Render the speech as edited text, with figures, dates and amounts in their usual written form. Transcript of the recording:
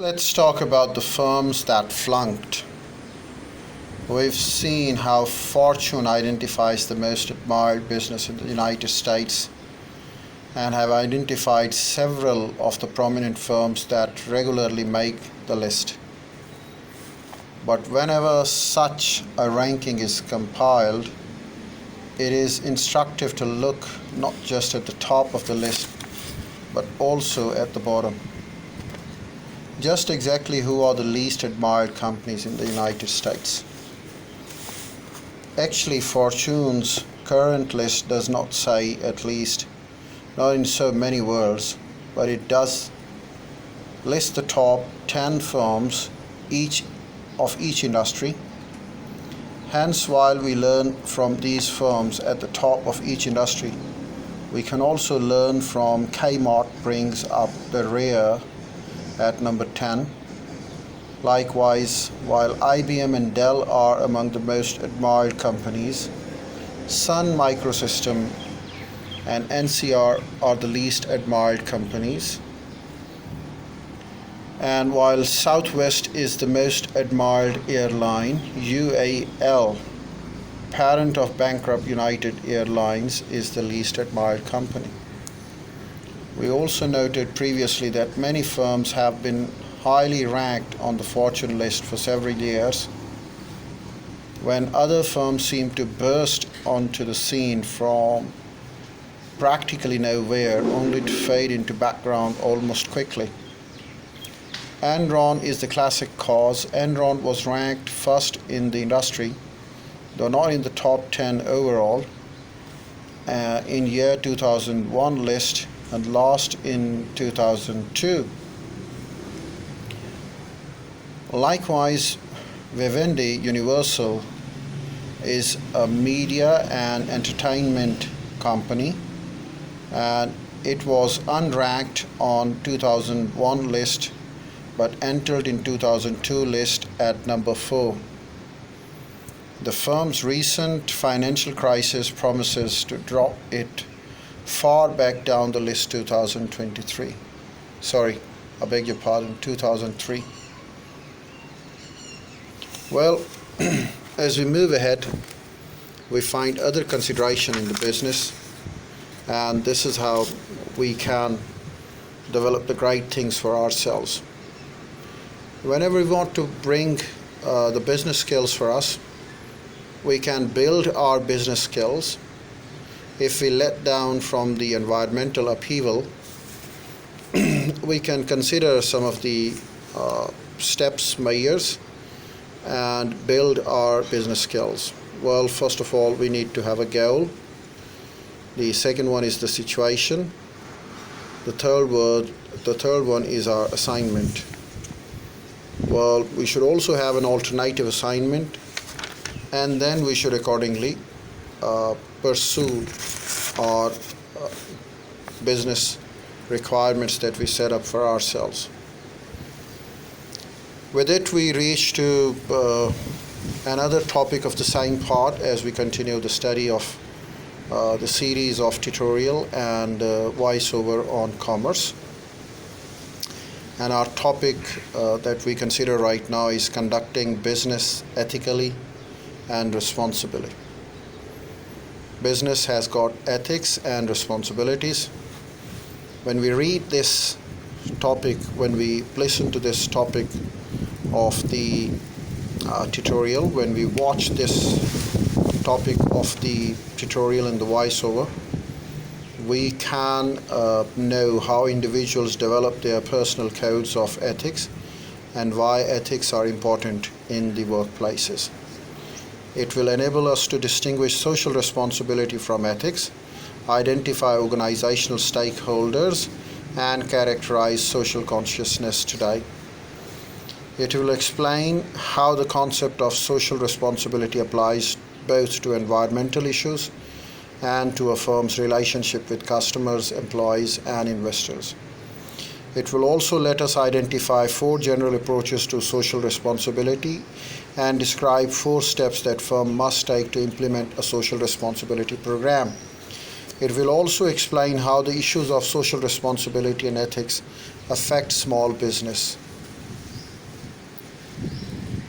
Let's talk about the firms that flunked. We've seen how Fortune identifies the most admired business in the United States and have identified several of the prominent firms that regularly make the list. But whenever such a ranking is compiled, it is instructive to look not just at the top of the list, but also at the bottom. Just exactly who are the least admired companies in the United States? Actually, Fortune's current list does not say, at least not in so many words, but it does list the top 10 firms each of each industry. Hence, while we learn from these firms at the top of each industry, we can also learn from Kmart brings up the rear at number 10. Likewise, while IBM and Dell are among the most admired companies, Sun Microsystem and NCR are the least admired companies. And while Southwest is the most admired airline, UAL, parent of bankrupt United Airlines, is the least admired company. We also noted previously that many firms have been highly ranked on the Fortune list for several years, when other firms seem to burst onto the scene from practically nowhere, only to fade into background almost quickly. Enron is the classic cause. Enron was ranked first in the industry, though not in the top 10 overall, in year 2001 list, and last in 2002. Likewise, Vivendi Universal is a media and entertainment company, and it was unranked on 2001 list but entered in 2002 list at number 4. The firm's recent financial crisis promises to drop it far back down the list 2023. Sorry, I beg your pardon, 2003. Well, as we move ahead, we find other consideration in the business, and this is how we can develop the great things for ourselves. Whenever we want to bring the business skills for us, we can build our business skills if we let down from the environmental upheaval. We can consider some of the steps, measures, and build our business skills. Well, first of all, we need to have a goal. The second one is the situation. The third one is our assignment. Well, we should also have an alternative assignment, and then we should accordingly pursue our business requirements that we set up for ourselves. With it, we reach to another topic of the same part as we continue the study of the series of tutorial and voiceover on commerce. And our topic that we consider right now is conducting business ethically and responsibly. Business has got ethics and responsibilities. When we read this topic, when we listen to this topic of the tutorial, when we watch this topic of the tutorial and the voiceover, we can know how individuals develop their personal codes of ethics and why ethics are important in the workplaces. It will enable us to distinguish social responsibility from ethics, identify organizational stakeholders, and characterize social consciousness today. It will explain how the concept of social responsibility applies both to environmental issues and to a firm's relationship with customers, employees, and investors. It will also let us identify 4 general approaches to social responsibility and describe 4 steps that firm must take to implement a social responsibility program. It will also explain how the issues of social responsibility and ethics affect small business.